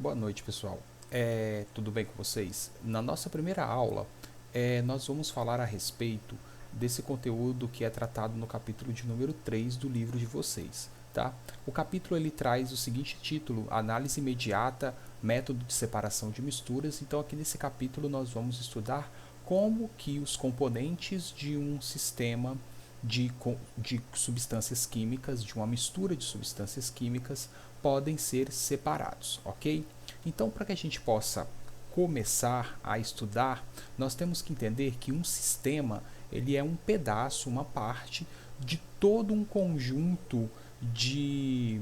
Boa noite, pessoal. Tudo bem com vocês? Na nossa primeira aula, nós vamos falar a respeito desse conteúdo que é tratado no capítulo de número 3 do livro de vocês. Tá? O capítulo ele traz o seguinte título: Análise Imediata, Método de Separação de Misturas. Então, aqui nesse capítulo, nós vamos estudar como que os componentes de um sistema de substâncias químicas, de uma mistura de substâncias químicas, podem ser separados, ok? Então, para que a gente possa começar a estudar, nós temos que entender que um sistema ele é um pedaço, uma parte de todo um conjunto de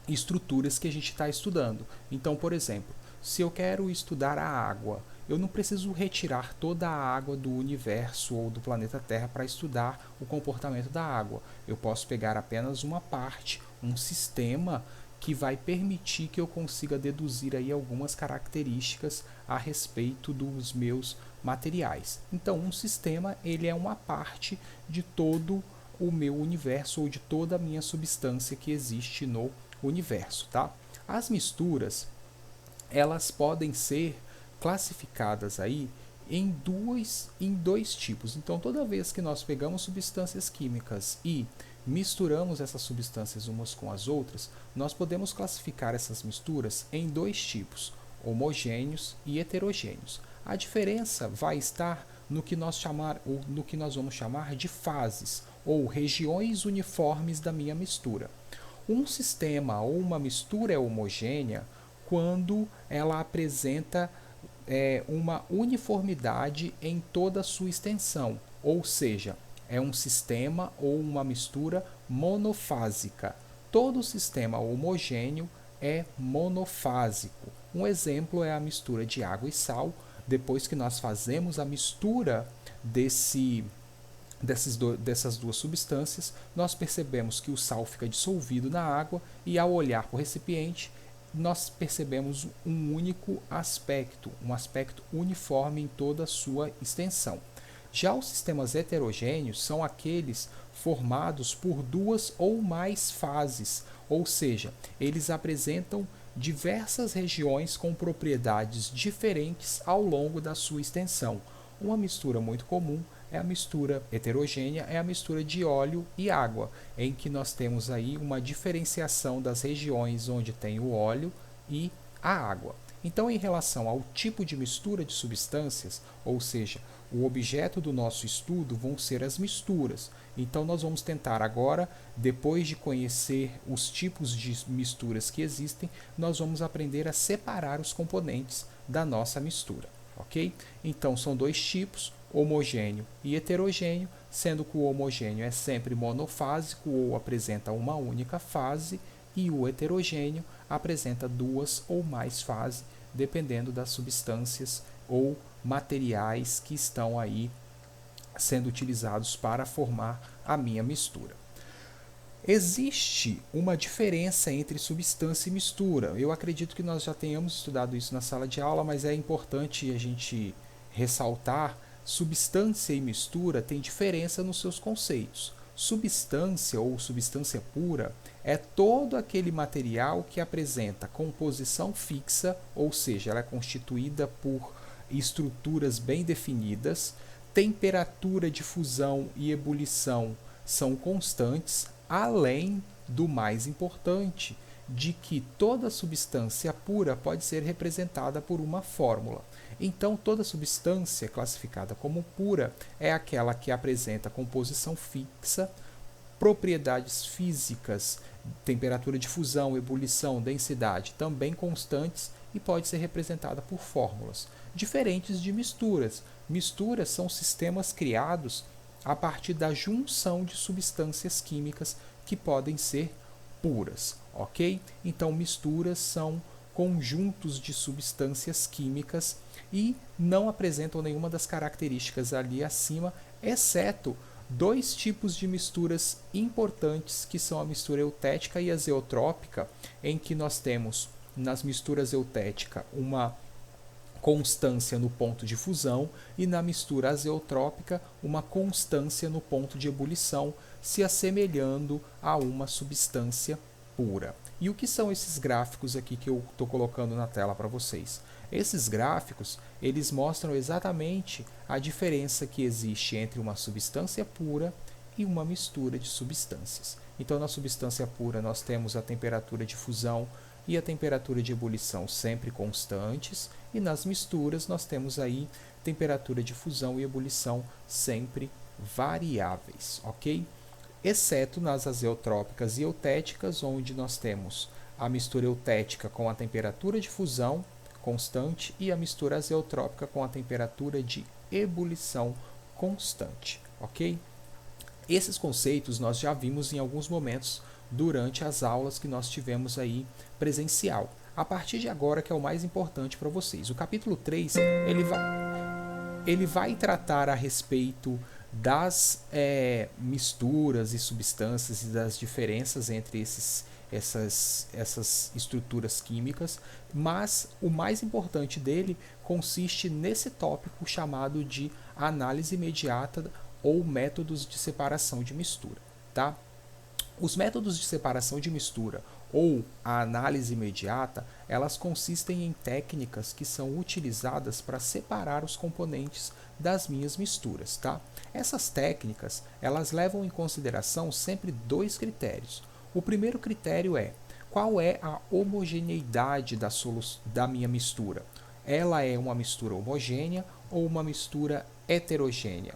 estruturas que a gente está estudando. Então, por exemplo, se eu quero estudar a água, eu não preciso retirar toda a água do universo ou do planeta Terra para estudar o comportamento da água. Eu posso pegar apenas uma parte, um sistema que vai permitir que eu consiga deduzir aí algumas características a respeito dos meus materiais. Então, um sistema ele é uma parte de todo o meu universo ou de toda a minha substância que existe no universo, tá? As misturas, elas podem ser classificadas aí em dois tipos. Então, toda vez que nós pegamos substâncias químicas e misturamos essas substâncias umas com as outras, nós podemos classificar essas misturas em dois tipos, homogêneos e heterogêneos. A diferença vai estar no que nós vamos chamar de fases, ou regiões uniformes da minha mistura. Um sistema ou uma mistura é homogênea quando ela apresenta uma uniformidade em toda a sua extensão, ou seja, é um sistema ou uma mistura monofásica. Todo sistema homogêneo é monofásico. Um exemplo é a mistura de água e sal. Depois que nós fazemos a mistura dessas duas substâncias, nós percebemos que o sal fica dissolvido na água e, ao olhar para o recipiente, nós percebemos um único aspecto, um aspecto uniforme em toda a sua extensão. Já os sistemas heterogêneos são aqueles formados por duas ou mais fases, ou seja, eles apresentam diversas regiões com propriedades diferentes ao longo da sua extensão. Uma mistura muito comum é a mistura heterogênea, é a mistura de óleo e água, em que nós temos aí uma diferenciação das regiões onde tem o óleo e a água. Então, em relação ao tipo de mistura de substâncias, ou seja, o objeto do nosso estudo vão ser as misturas. Então, nós vamos tentar agora, depois de conhecer os tipos de misturas que existem, nós vamos aprender a separar os componentes da nossa mistura, ok? Então, são dois tipos, homogêneo e heterogêneo, sendo que o homogêneo é sempre monofásico ou apresenta uma única fase, e o heterogêneo apresenta duas ou mais fases, dependendo das substâncias ou materiais que estão aí sendo utilizados para formar a minha mistura. Existe uma diferença entre substância e mistura. Eu acredito que nós já tenhamos estudado isso na sala de aula, mas é importante a gente ressaltar: substância e mistura têm diferença nos seus conceitos. Substância ou substância pura é todo aquele material que apresenta composição fixa, ou seja, ela é constituída por estruturas bem definidas, temperatura de fusão e ebulição são constantes, além do mais importante, de que toda substância pura pode ser representada por uma fórmula. Então, toda substância classificada como pura é aquela que apresenta composição fixa, propriedades físicas, temperatura de fusão, ebulição, densidade também constantes, e pode ser representada por fórmulas. Diferentes de misturas. Misturas são sistemas criados a partir da junção de substâncias químicas que podem ser puras, ok? Então, misturas são conjuntos de substâncias químicas e não apresentam nenhuma das características ali acima, exceto dois tipos de misturas importantes, que são a mistura eutética e a zeotrópica, em que nós temos nas misturas eutética uma constância no ponto de fusão e na mistura azeotrópica uma constância no ponto de ebulição, se assemelhando a uma substância pura. E o que são esses gráficos aqui que eu estou colocando na tela para vocês? Esses gráficos, eles mostram exatamente a diferença que existe entre uma substância pura e uma mistura de substâncias. Então, na substância pura, nós temos a temperatura de fusão e a temperatura de ebulição sempre constantes, e nas misturas nós temos aí temperatura de fusão e ebulição sempre variáveis, ok? Exceto nas azeotrópicas e eutéticas, onde nós temos a mistura eutética com a temperatura de fusão constante e a mistura azeotrópica com a temperatura de ebulição constante, ok? Esses conceitos nós já vimos em alguns momentos durante as aulas que nós tivemos aí presencial. A partir de agora que é o mais importante para vocês. O capítulo 3, ele vai tratar a respeito das misturas e substâncias e das diferenças entre essas estruturas químicas, mas o mais importante dele consiste nesse tópico chamado de análise imediata ou métodos de separação de mistura, tá? Os métodos de separação de mistura ou a análise imediata, elas consistem em técnicas que são utilizadas para separar os componentes das minhas misturas, tá? Essas técnicas, elas levam em consideração sempre dois critérios. O primeiro critério é qual é a homogeneidade da minha mistura. Ela é uma mistura homogênea ou uma mistura heterogênea?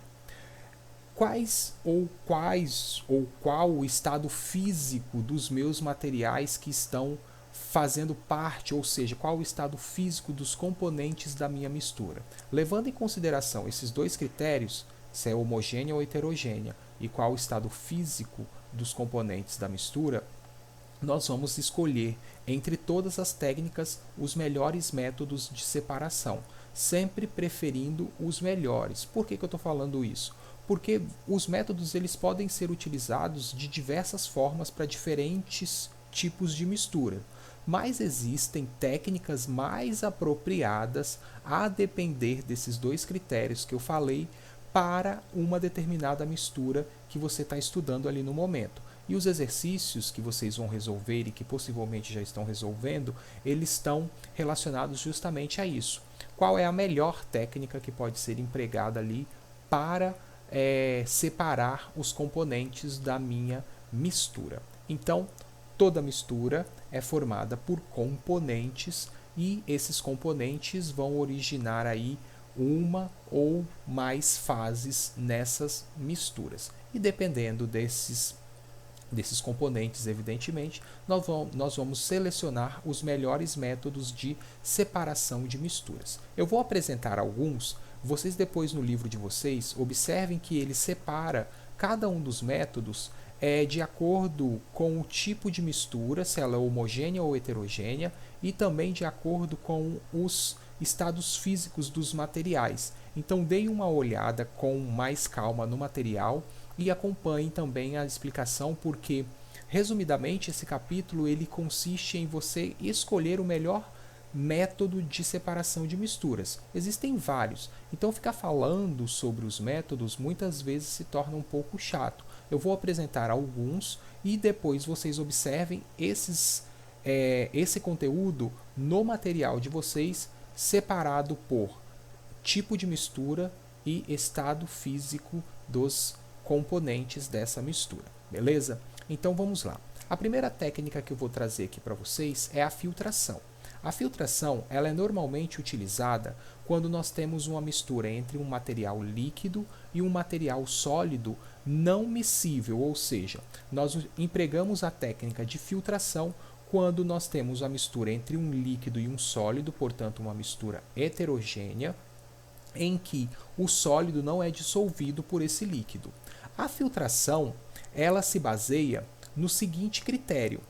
Qual o estado físico dos meus materiais que estão fazendo parte, ou seja, qual o estado físico dos componentes da minha mistura. Levando em consideração esses dois critérios, se é homogênea ou heterogênea, e qual o estado físico dos componentes da mistura, nós vamos escolher entre todas as técnicas os melhores métodos de separação, sempre preferindo os melhores. Por que eu estou falando isso? Porque os métodos eles podem ser utilizados de diversas formas para diferentes tipos de mistura, mas existem técnicas mais apropriadas a depender desses dois critérios que eu falei para uma determinada mistura que você está estudando ali no momento. E os exercícios que vocês vão resolver e que possivelmente já estão resolvendo, eles estão relacionados justamente a isso. Qual é a melhor técnica que pode ser empregada ali para separar os componentes da minha mistura? Então, toda mistura é formada por componentes e esses componentes vão originar aí uma ou mais fases nessas misturas. E dependendo desses componentes, evidentemente, nós vamos selecionar os melhores métodos de separação de misturas. Eu vou apresentar alguns. Vocês depois no livro de vocês observem que ele separa cada um dos métodos de acordo com o tipo de mistura, se ela é homogênea ou heterogênea, e também de acordo com os estados físicos dos materiais. Então deem uma olhada com mais calma no material e acompanhem também a explicação, porque resumidamente esse capítulo ele consiste em você escolher o melhor método de separação de misturas. Existem vários, então ficar falando sobre os métodos muitas vezes se torna um pouco chato. Eu vou apresentar alguns e depois vocês observem esse conteúdo no material de vocês, separado por tipo de mistura e estado físico dos componentes dessa mistura, beleza? Então vamos lá. A primeira técnica que eu vou trazer aqui para vocês é a filtração. A filtração ela é normalmente utilizada quando nós temos uma mistura entre um material líquido e um material sólido não miscível, ou seja, nós empregamos a técnica de filtração quando nós temos a mistura entre um líquido e um sólido, portanto uma mistura heterogênea, em que o sólido não é dissolvido por esse líquido. A filtração ela se baseia no seguinte critério: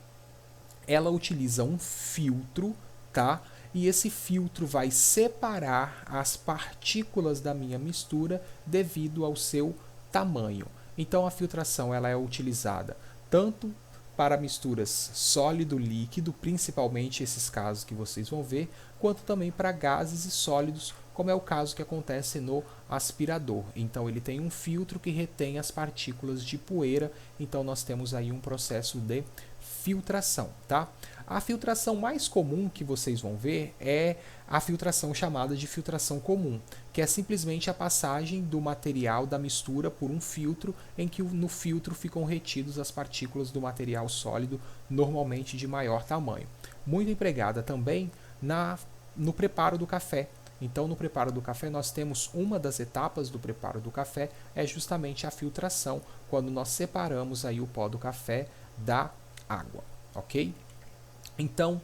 ela utiliza um filtro, tá? E esse filtro vai separar as partículas da minha mistura devido ao seu tamanho. Então a filtração ela é utilizada tanto para misturas sólido-líquido, principalmente esses casos que vocês vão ver, quanto também para gases e sólidos, como é o caso que acontece no aspirador. Então ele tem um filtro que retém as partículas de poeira, então nós temos aí um processo de filtração, tá? A filtração mais comum que vocês vão ver é a filtração chamada de filtração comum, que é simplesmente a passagem do material da mistura por um filtro, em que no filtro ficam retidos as partículas do material sólido, normalmente de maior tamanho. Muito empregada também no preparo do café. Então, no preparo do café, nós temos uma das etapas do preparo do café, é justamente a filtração, quando nós separamos aí o pó do café da água, ok? Então,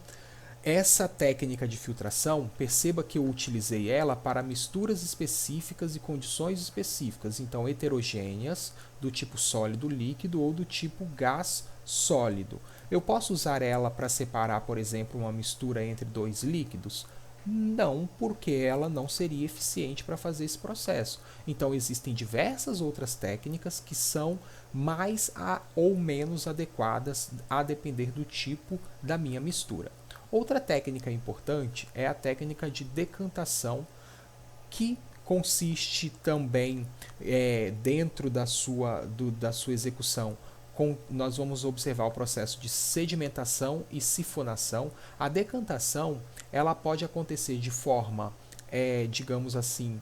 essa técnica de filtração, perceba que eu utilizei ela para misturas específicas e condições específicas, então heterogêneas, do tipo sólido líquido ou do tipo gás sólido. Eu posso usar ela para separar, por exemplo, uma mistura entre dois líquidos? Não, porque ela não seria eficiente para fazer esse processo. Então, existem diversas outras técnicas que são mais ou menos adequadas a depender do tipo da minha mistura. Outra técnica importante é a técnica de decantação, que consiste também dentro da sua execução. Nós vamos observar o processo de sedimentação e sifonação. A decantação ela pode acontecer de forma, digamos assim,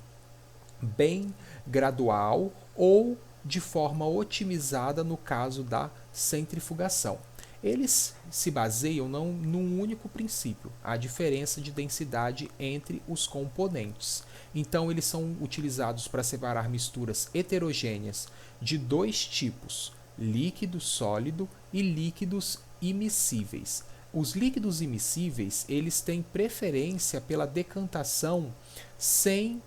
bem gradual ou de forma otimizada no caso da centrifugação. Eles se baseiam num único princípio, a diferença de densidade entre os componentes. Então, eles são utilizados para separar misturas heterogêneas de dois tipos, líquido sólido e líquidos immiscíveis. Os líquidos immiscíveis, eles têm preferência pela decantação sem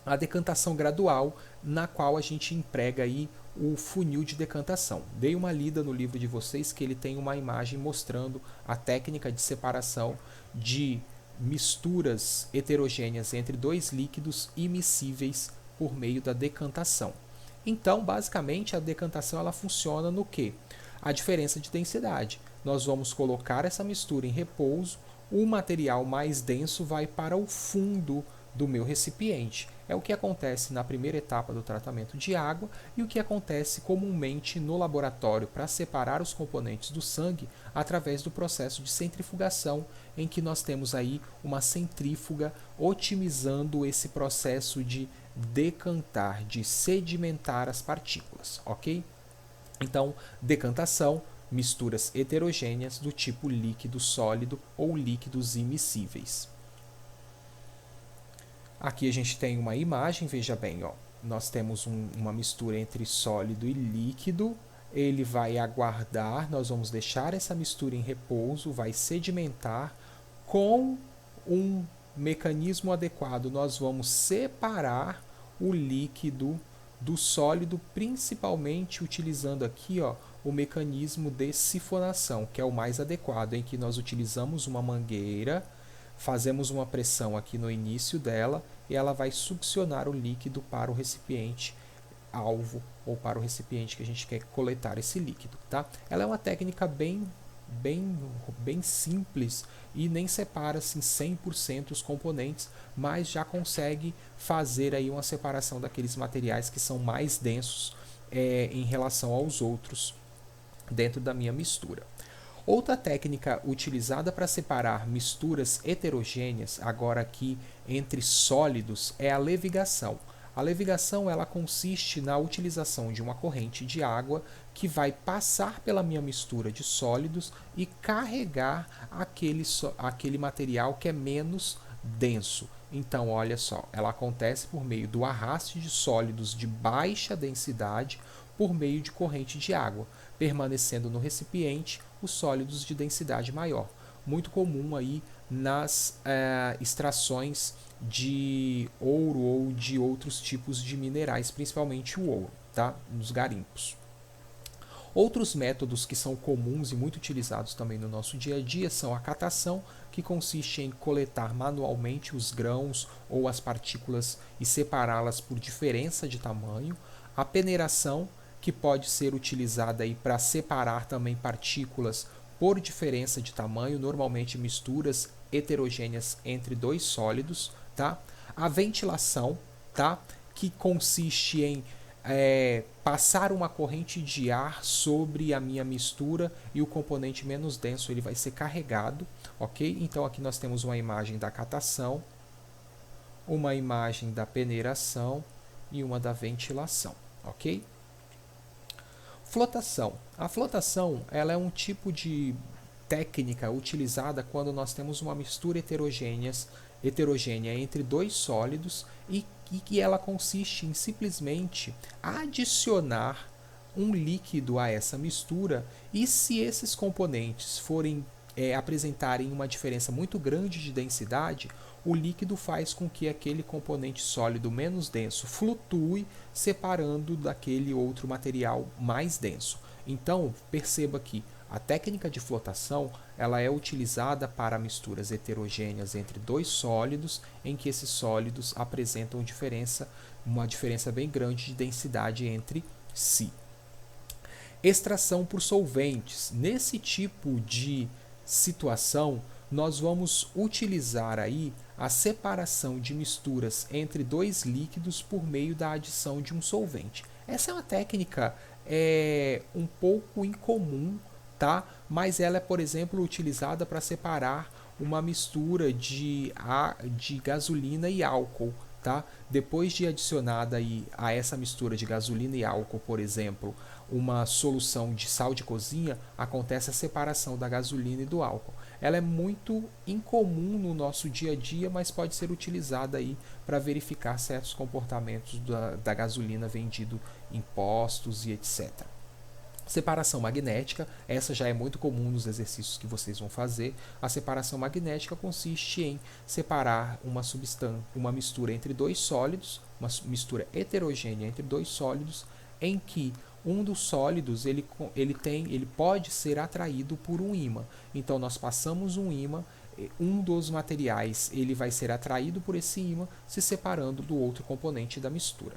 a decantação gradual, na qual a gente emprega aí o funil de decantação. Dei uma lida no livro de vocês que ele tem uma imagem mostrando a técnica de separação de misturas heterogêneas entre dois líquidos immiscíveis por meio da decantação. Então, basicamente, a decantação ela funciona no quê? A diferença de densidade. Nós vamos colocar essa mistura em repouso, o material mais denso vai para o fundo do meu recipiente. É o que acontece na primeira etapa do tratamento de água e o que acontece comumente no laboratório para separar os componentes do sangue através do processo de centrifugação, em que nós temos aí uma centrífuga otimizando esse processo de decantar, de sedimentar as partículas, ok? Então, decantação, misturas heterogêneas do tipo líquido sólido ou líquidos immiscíveis. Aqui a gente tem uma imagem, veja bem, ó, nós temos uma mistura entre sólido e líquido, ele vai aguardar, nós vamos deixar essa mistura em repouso, vai sedimentar, com um mecanismo adequado nós vamos separar o líquido do sólido, principalmente utilizando aqui o mecanismo de sifonação, que é o mais adequado, em que nós utilizamos uma mangueira, fazemos uma pressão aqui no início dela e ela vai succionar o líquido para o recipiente alvo ou para o recipiente que a gente quer coletar esse líquido, tá? Ela é uma técnica bem simples e nem separa assim 100% os componentes, mas já consegue fazer aí uma separação daqueles materiais que são mais densos em relação aos outros dentro da minha mistura. Outra técnica utilizada para separar misturas heterogêneas, agora aqui entre sólidos, é a levigação. A levigação ela consiste na utilização de uma corrente de água que vai passar pela minha mistura de sólidos e carregar aquele material que é menos denso. Então, olha só, ela acontece por meio do arraste de sólidos de baixa densidade por meio de corrente de água, permanecendo no recipiente os sólidos de densidade maior. Muito comum aí nas extrações de ouro ou de outros tipos de minerais, principalmente o ouro, tá? Nos garimpos. Outros métodos que são comuns e muito utilizados também no nosso dia a dia são a catação, que consiste em coletar manualmente os grãos ou as partículas e separá-las por diferença de tamanho, a peneiração, que pode ser utilizada aí para separar também partículas por diferença de tamanho, normalmente misturas heterogêneas entre dois sólidos, tá? A ventilação, tá? Que consiste em passar uma corrente de ar sobre a minha mistura e o componente menos denso ele vai ser carregado, ok? Então aqui nós temos uma imagem da catação, uma imagem da peneiração e uma da ventilação, ok? Flotação. A flotação ela é um tipo de técnica utilizada quando nós temos uma mistura heterogênea entre dois sólidos e que ela consiste em simplesmente adicionar um líquido a essa mistura, e se esses componentes forem apresentarem uma diferença muito grande de densidade, o líquido faz com que aquele componente sólido menos denso flutue, separando daquele outro material mais denso. Então, perceba que a técnica de flotação ela é utilizada para misturas heterogêneas entre dois sólidos, em que esses sólidos apresentam uma diferença bem grande de densidade entre si. Extração por solventes. Nesse tipo de situação, nós vamos utilizar aí a separação de misturas entre dois líquidos por meio da adição de um solvente. Essa é uma técnica um pouco incomum, tá? Mas ela é, por exemplo, utilizada para separar uma mistura de gasolina e álcool. Tá? Depois de adicionada aí a essa mistura de gasolina e álcool, por exemplo, uma solução de sal de cozinha, acontece a separação da gasolina e do álcool. Ela é muito incomum no nosso dia a dia, mas pode ser utilizada aí para verificar certos comportamentos da gasolina vendido em postos e etc. Separação magnética, essa já é muito comum nos exercícios que vocês vão fazer. A separação magnética consiste em separar uma mistura entre dois sólidos, uma mistura heterogênea entre dois sólidos, em que um dos sólidos ele pode ser atraído por um ímã. Então nós passamos um ímã, um dos materiais ele vai ser atraído por esse ímã, se separando do outro componente da mistura.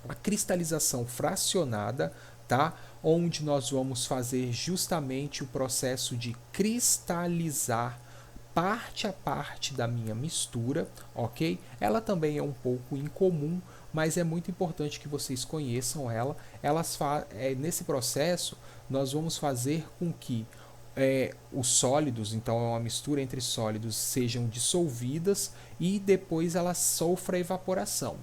A cristalização fracionada, tá? Onde nós vamos fazer justamente o processo de cristalizar parte a parte da minha mistura, ok? Ela também é um pouco incomum, mas é muito importante que vocês conheçam ela. Nesse processo, nós vamos fazer com que os sólidos, então é uma mistura entre sólidos, sejam dissolvidas e depois ela sofra evaporação.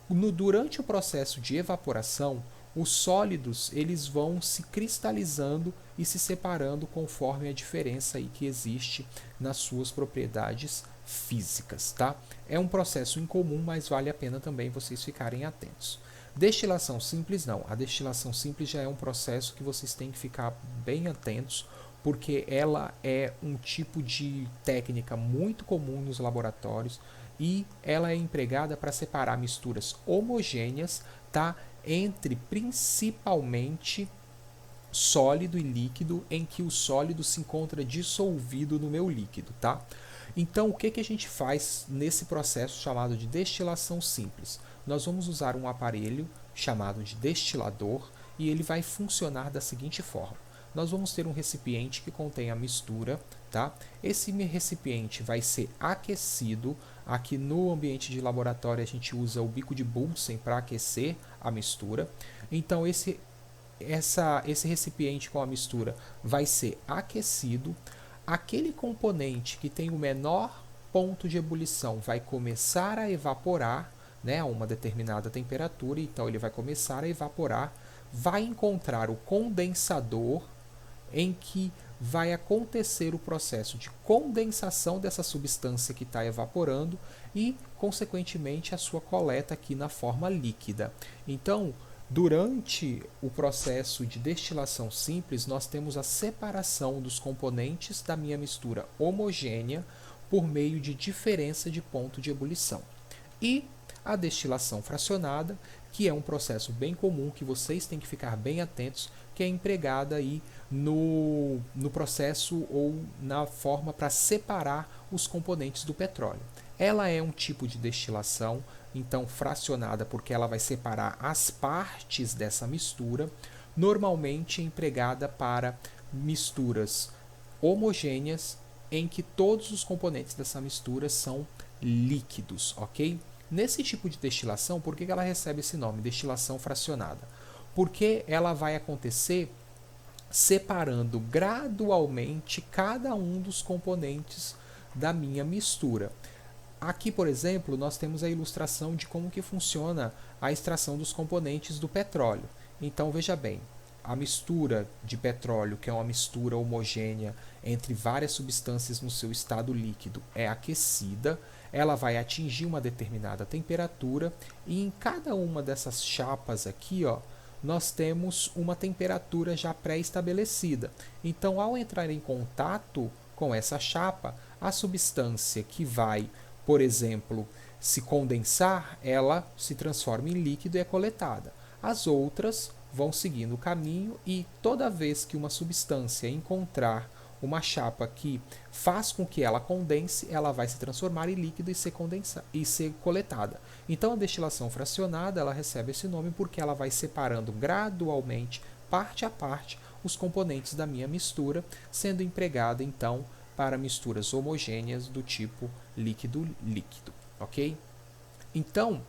Durante o processo de evaporação, os sólidos eles vão se cristalizando e se separando conforme a diferença aí que existe nas suas propriedades físicas, tá? É um processo incomum, mas vale a pena também vocês ficarem atentos. Destilação simples não. A destilação simples já é um processo que vocês têm que ficar bem atentos, porque ela é um tipo de técnica muito comum nos laboratórios e ela é empregada para separar misturas homogêneas, tá? Entre principalmente sólido e líquido, em que o sólido se encontra dissolvido no meu líquido, tá? Então, o que a gente faz nesse processo chamado de destilação simples? Nós vamos usar um aparelho chamado de destilador e ele vai funcionar da seguinte forma. Nós vamos ter um recipiente que contém a mistura, tá? Esse recipiente vai ser aquecido. Aqui no ambiente de laboratório a gente usa o bico de Bunsen para aquecer a mistura. Então esse recipiente com a mistura vai ser aquecido. Aquele componente que tem o menor ponto de ebulição vai começar a evaporar, né, a uma determinada temperatura, então ele vai começar a evaporar, vai encontrar o condensador, em que vai acontecer o processo de condensação dessa substância que está evaporando e, consequentemente, a sua coleta aqui na forma líquida. Então, durante o processo de destilação simples, nós temos a separação dos componentes da minha mistura homogênea por meio de diferença de ponto de ebulição. E a destilação fracionada, que é um processo bem comum que vocês têm que ficar bem atentos, que é empregada aí no processo ou na forma para separar os componentes do petróleo. Ela é um tipo de destilação, então fracionada, porque ela vai separar as partes dessa mistura, normalmente empregada para misturas homogêneas, em que todos os componentes dessa mistura são líquidos, ok? Nesse tipo de destilação, por que ela recebe esse nome, destilação fracionada? Porque ela vai acontecer separando gradualmente cada um dos componentes da minha mistura. Aqui, por exemplo, nós temos a ilustração de como que funciona a extração dos componentes do petróleo. Então, veja bem, a mistura de petróleo, que é uma mistura homogênea entre várias substâncias no seu estado líquido, é aquecida, ela vai atingir uma determinada temperatura e em cada uma dessas chapas aqui, ó, nós temos uma temperatura já pré-estabelecida. Então, ao entrar em contato com essa chapa, a substância que vai, por exemplo, se condensar, ela se transforma em líquido e é coletada. As outras vão seguindo o caminho e toda vez que uma substância encontrar uma chapa que faz com que ela condense, ela vai se transformar em líquido e ser coletada. Então a destilação fracionada ela recebe esse nome porque ela vai separando gradualmente, parte a parte, os componentes da minha mistura, sendo empregada então para misturas homogêneas do tipo líquido-líquido, ok? Então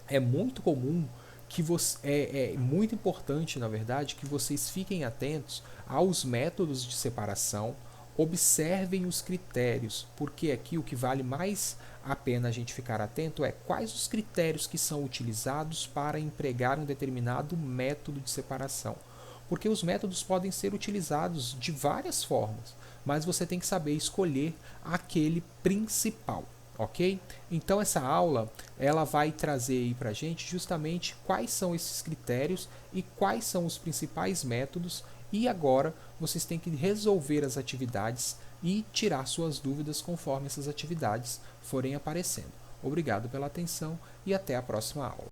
é muito comum que é muito importante, na verdade, que vocês fiquem atentos aos métodos de separação, observem os critérios, porque aqui o que vale mais a pena a gente ficar atento é quais os critérios que são utilizados para empregar um determinado método de separação. Porque os métodos podem ser utilizados de várias formas, mas você tem que saber escolher aquele principal. Ok? Então essa aula ela vai trazer aí para a gente justamente quais são esses critérios e quais são os principais métodos e agora vocês têm que resolver as atividades e tirar suas dúvidas conforme essas atividades forem aparecendo. Obrigado pela atenção e até a próxima aula.